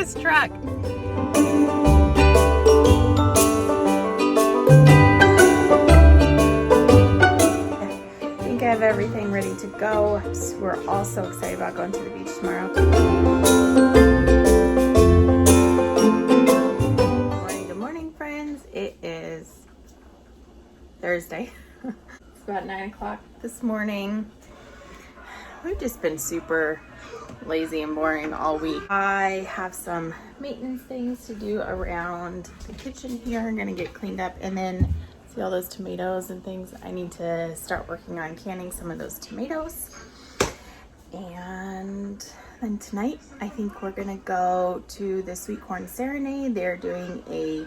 his truck. I think I have everything ready to go. So we're all so excited about going to the beach tomorrow. Good morning, friends. It is Thursday. It's about 9 o'clock this morning. We've just been super lazy and boring all week. I have some maintenance things to do around the kitchen here. I'm gonna get cleaned up, and then see all those tomatoes and things. I need to start working on canning some of those tomatoes. And then tonight, I think we're gonna go to the Sweet Corn Serenade. They're doing a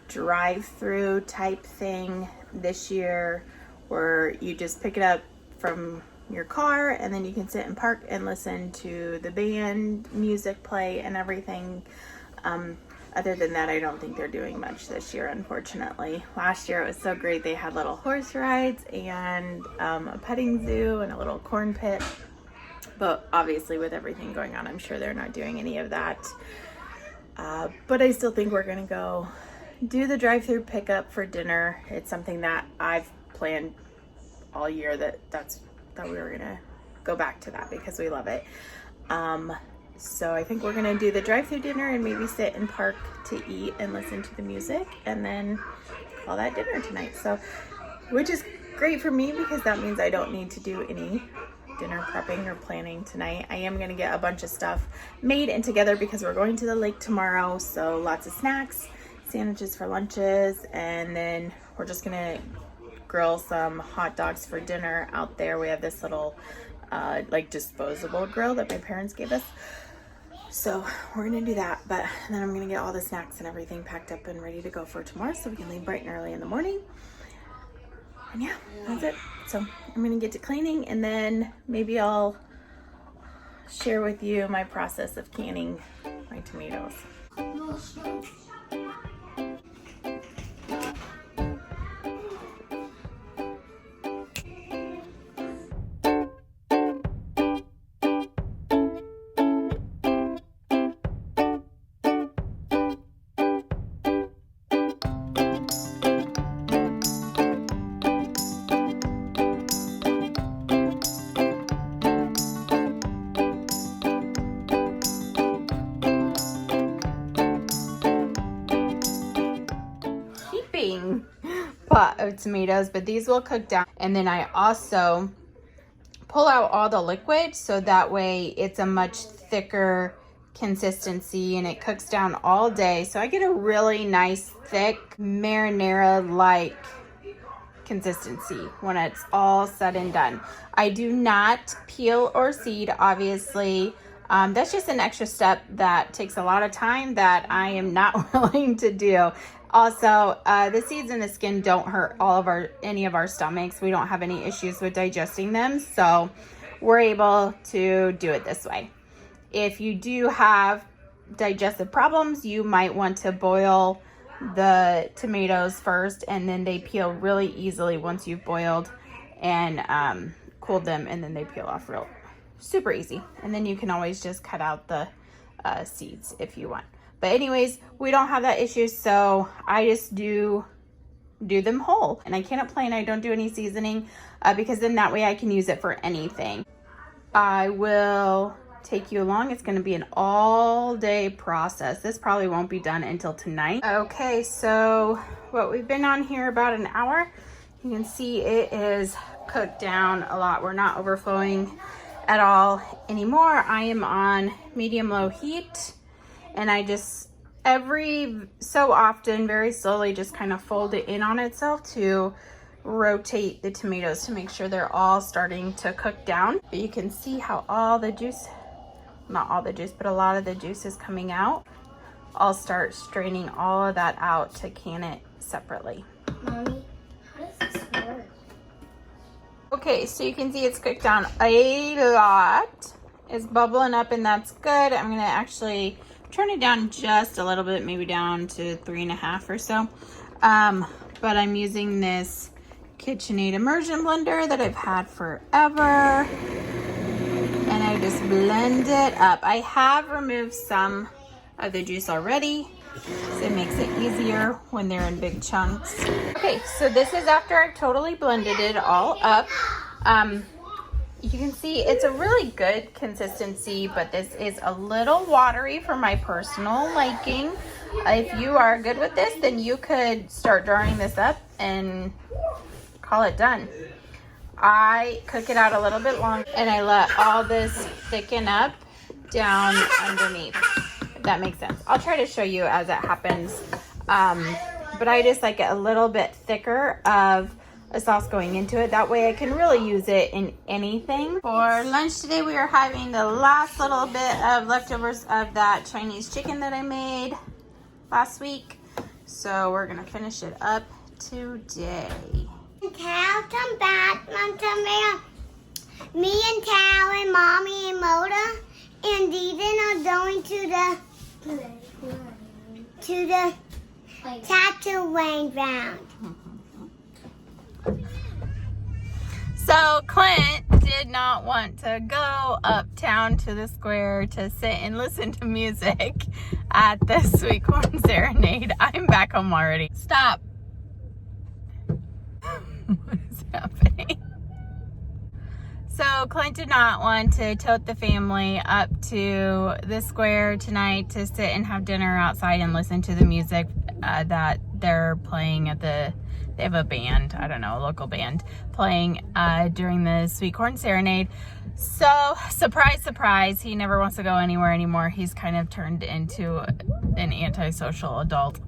drive-through type thing this year where you just pick it up from your car and then you can sit and park and listen to the band music play and everything. Other than that, I don't think they're doing much this year, unfortunately. Last year it was so great. They had little horse rides and a petting zoo and a little corn pit, but obviously with everything going on, I'm sure they're not doing any of that. But I still think we're gonna go do the drive-through pickup for dinner. It's something that I've planned all year that we were gonna go back to that because we love it. So I think we're gonna do the drive-through dinner and maybe sit and park to eat and listen to the music and then call that dinner tonight. So, which is great for me because that means I don't need to do any dinner prepping or planning tonight. I am gonna get a bunch of stuff made and together because we're going to the lake tomorrow. So lots of snacks, sandwiches for lunches, and then we're just gonna grill some hot dogs for dinner out there. We have this little like disposable grill that my parents gave us. So we're gonna do that, but then I'm gonna get all the snacks and everything packed up and ready to go for tomorrow so we can leave bright and early in the morning. And yeah, that's it. So I'm gonna get to cleaning and then maybe I'll share with you my process of canning my tomatoes. Pot of tomatoes, but these will cook down, and then I also pull out all the liquid so that way it's a much thicker consistency and it cooks down all day, so I get a really nice thick marinara like consistency when it's all said and done. I do not peel or seed, obviously. That's just an extra step that takes a lot of time that I am not willing to do. Also, the seeds in the skin don't hurt any of our stomachs. We don't have any issues with digesting them, so we're able to do it this way. If you do have digestive problems, you might want to boil the tomatoes first, and then they peel really easily once you've boiled and cooled them, and then they peel off super easy. And then you can always just cut out the seeds if you want. But anyways, we don't have that issue, so I just do them whole. And I cannot plan, I don't do any seasoning because then that way I can use it for anything. I will take you along. It's going to be an all-day process. This probably won't be done until tonight. Okay, so what we've been on here about an hour. You can see it is cooked down a lot. We're not overflowing at all anymore. I am on medium-low heat. And I just, every so often, very slowly, just kind of fold it in on itself to rotate the tomatoes to make sure they're all starting to cook down. But you can see how all the juice, not all the juice, but a lot of the juice is coming out. I'll start straining all of that out to can it separately. Mommy, how does this work? Okay, so you can see it's cooked down a lot. It's bubbling up and that's good. I'm gonna actually turn it down just a little bit, maybe down to 3.5 or so. But I'm using this KitchenAid immersion blender that I've had forever. And I just blend it up. I have removed some I have the juice already, so it makes it easier when they're in big chunks. Okay, so this is after I've totally blended it all up. You can see it's a really good consistency, but this is a little watery for my personal liking. If you are good with this, then you could start drying this up and call it done. I cook it out a little bit longer and I let all this thicken up down underneath, if that makes sense. I'll try to show you as it happens, but I just like it a little bit thicker of a sauce going into it. That way I can really use it in anything. For lunch today, we are having the last little bit of leftovers of that Chinese chicken that I made last week. So we're gonna finish it up today. Cal, come back. Me and Cal and Mommy and Moda and Deegan are going to the tattoo playground. So Clint did not want to go uptown to the square to sit and listen to music at the Sweet Corn Serenade. I'm back home already. Stop. What is happening? So Clint did not want to tote the family up to the square tonight to sit and have dinner outside and listen to the music that they're playing at the, they have a band, I don't know, a local band playing during the Sweet Corn Serenade. So surprise, surprise, he never wants to go anywhere anymore. He's kind of turned into an antisocial adult.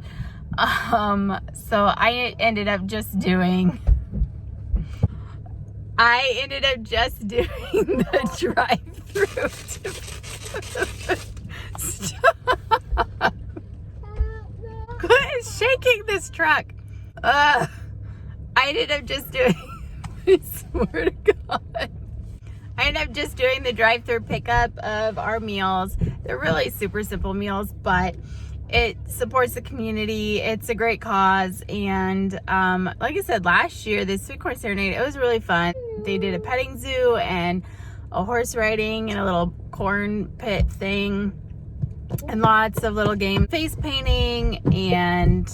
So I ended up just doing the drive-through. Stop. Clint is shaking this truck. I ended up just doing, I swear to God. I ended up just doing the drive-through pickup of our meals. They're really super simple meals, but it supports the community. It's a great cause. And like I said, last year, the Sweet Corn Serenade, it was really fun. They did a petting zoo and a horse riding and a little corn pit thing and lots of little games, face painting and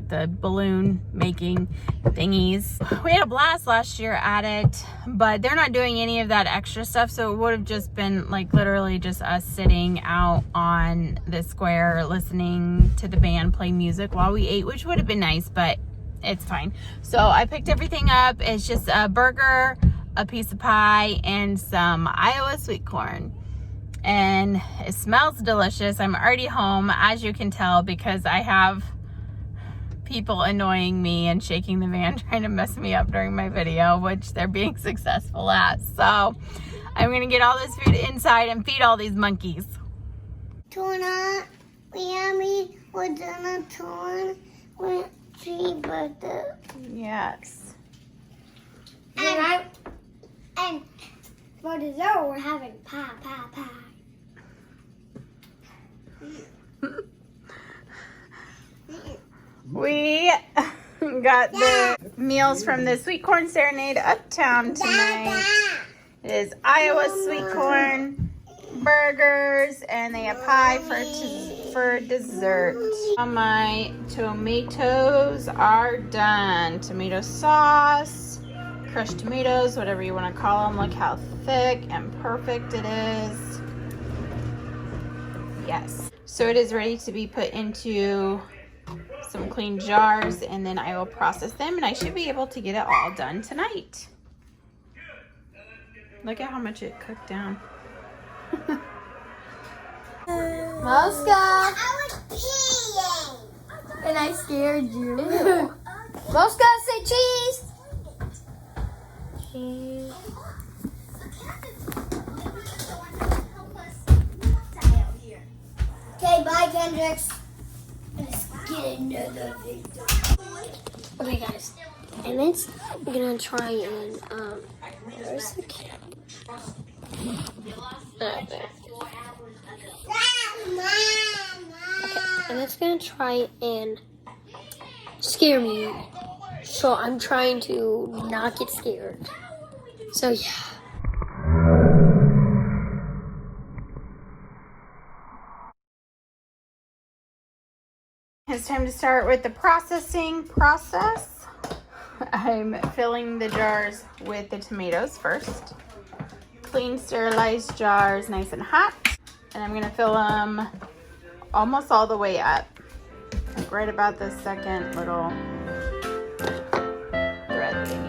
the balloon making thingies. We had a blast last year at it, but they're not doing any of that extra stuff, so it would have just been like literally just us sitting out on the square listening to the band play music while we ate, which would have been nice, but it's fine. So I picked everything up. It's just a burger, a piece of pie, and some Iowa sweet corn. And it smells delicious. I'm already home, as you can tell, because I have people annoying me and shaking the van trying to mess me up during my video, which they're being successful at. So I'm gonna get all this food inside and feed all these monkeys. Tuna, yummy, we're gonna turn with cheeseburger. Yes. And for dessert, we're having pie. We got the meals from the Sweet Corn Serenade Uptown tonight. It is Iowa sweet corn, burgers, and they have pie for dessert. My tomatoes are done. Tomato sauce, crushed tomatoes, whatever you want to call them. Look how thick and perfect it is. Yes. So it is ready to be put into some clean jars, and then I will process them, and I should be able to get it all done tonight. Look at how much it cooked down. Mosca! I was peeing! And I scared you. Mosca, say cheese! Cheese. Okay, bye, Kendricks. Let's get another video. Okay, guys. And it's we're gonna try and where's the camera? Okay, and it's gonna try and scare me. So I'm trying to not get scared. So yeah. it's time to start with the processing process. I'm filling the jars with the tomatoes first. Clean, sterilized jars, nice and hot. And I'm gonna fill them almost all the way up. Like right about the second little thread thingy.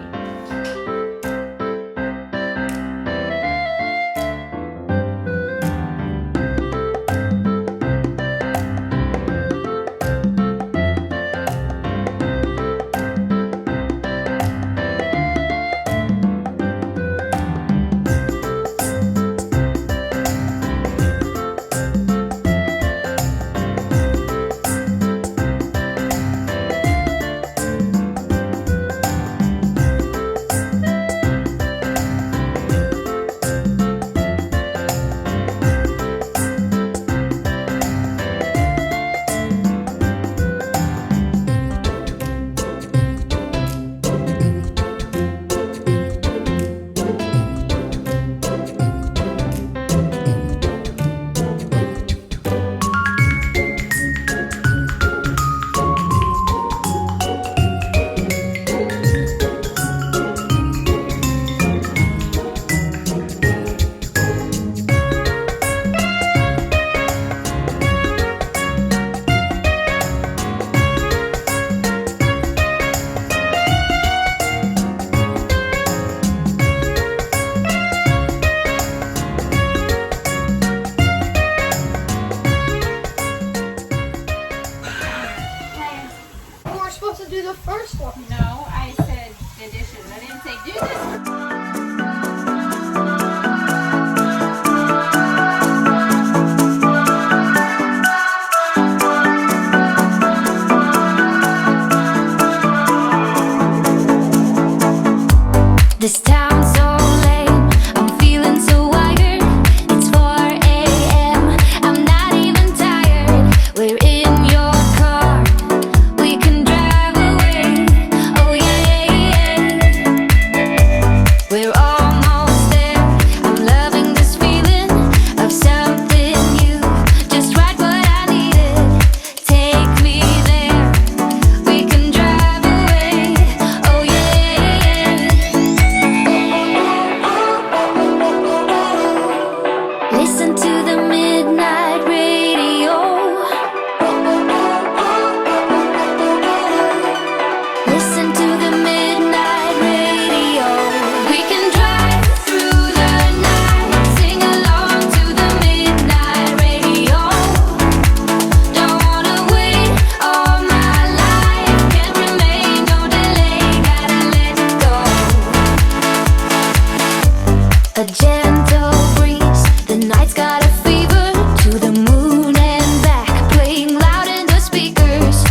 Do the first one. No, I said the dishes. I didn't say do this. This town's so lame, I'm feeling so wired. It's 4 a.m., I'm not even tired. We're in your car, we can drive away. Oh yeah, we're almost there. I'm loving this feeling of something new. Just right what I needed. Take me there, we can drive away. Oh yeah. Listen to the midnight radio. Listen to the midnight radio. We can drive through the night, sing along to the midnight radio. Don't wanna wait all my life, can't remain, no delay, gotta let go. A gentle breeze, the night's got a fever, to the moon and back, playing loud in the speakers.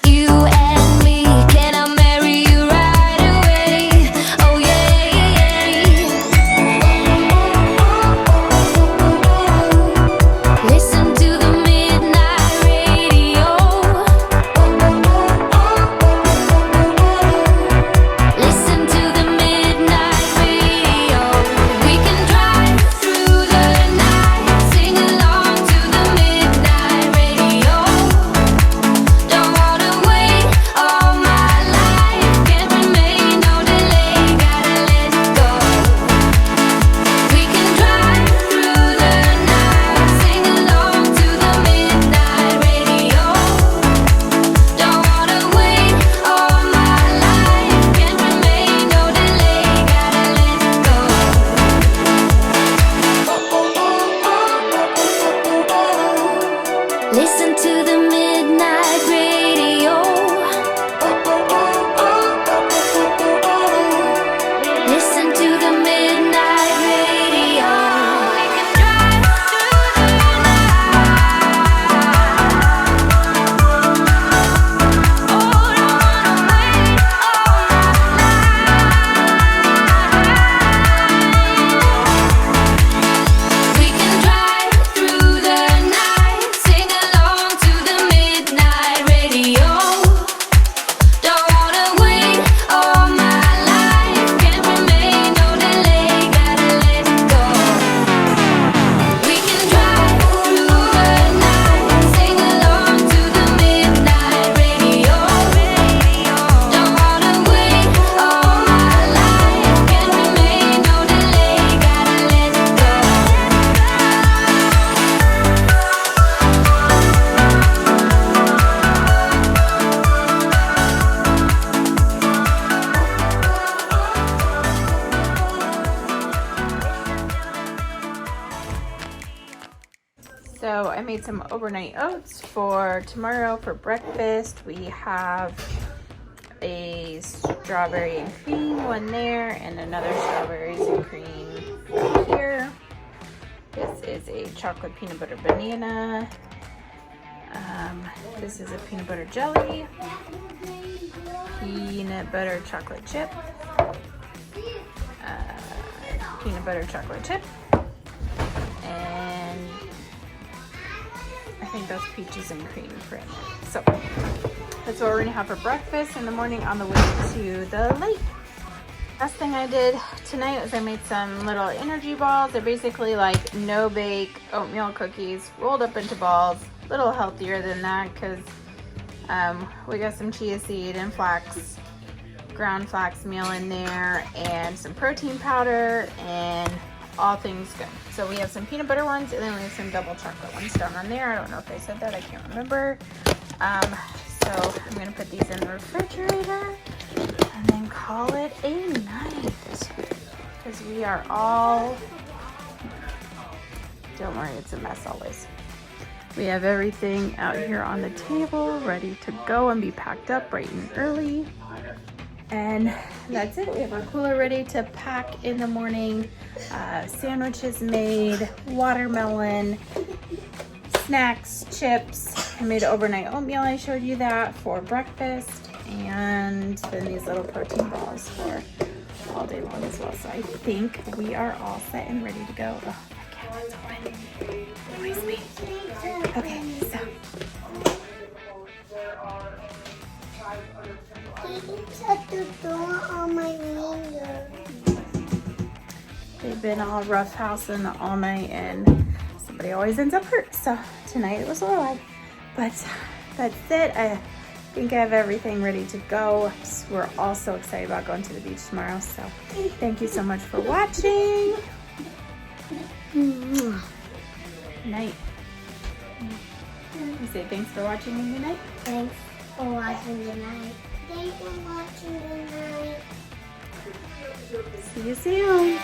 You and me, can I marry you right away? Oh yeah. Listen to the midnight radio. Listen to the midnight radio. We can drive So I made some overnight oats for tomorrow for breakfast. We have a strawberry and cream one there and another strawberries and cream right here. This is a chocolate peanut butter banana. This is a peanut butter jelly, peanut butter chocolate chip, peanut butter chocolate chip, and I think that's peaches and cream for it. So that's what we're gonna have for breakfast in the morning on the way to the lake. Last thing I did tonight was I made some little energy balls. They're basically like no bake oatmeal cookies rolled up into balls. A little healthier than that because we got some chia seed and ground flax meal in there and some protein powder and all things good. So we have some peanut butter ones and then we have some double chocolate ones down on there. I don't know if I said that, I can't remember. So I'm gonna put these in the refrigerator and then call it a night because we are all, don't worry, it's a mess always. We have everything out here on the table ready to go and be packed up bright and early. And that's it. We have our cooler ready to pack in the morning. Sandwiches made, watermelon, snacks, chips. I made overnight oatmeal, I showed you that for breakfast. And then these little protein balls for all day long as well. So I think we are all set and ready to go. Oh, the cabinet's open. Noise me. Okay, so. Shut the door on my window. They've been all roughhousing all night and somebody always ends up hurt. So tonight it was Lorelai. But that's it. I think I have everything ready to go. We're all so excited about going to the beach tomorrow. So thank you so much for watching. Night. You say thanks for watching and good night. Thanks for watching tonight. Thanks for watching tonight. See you soon.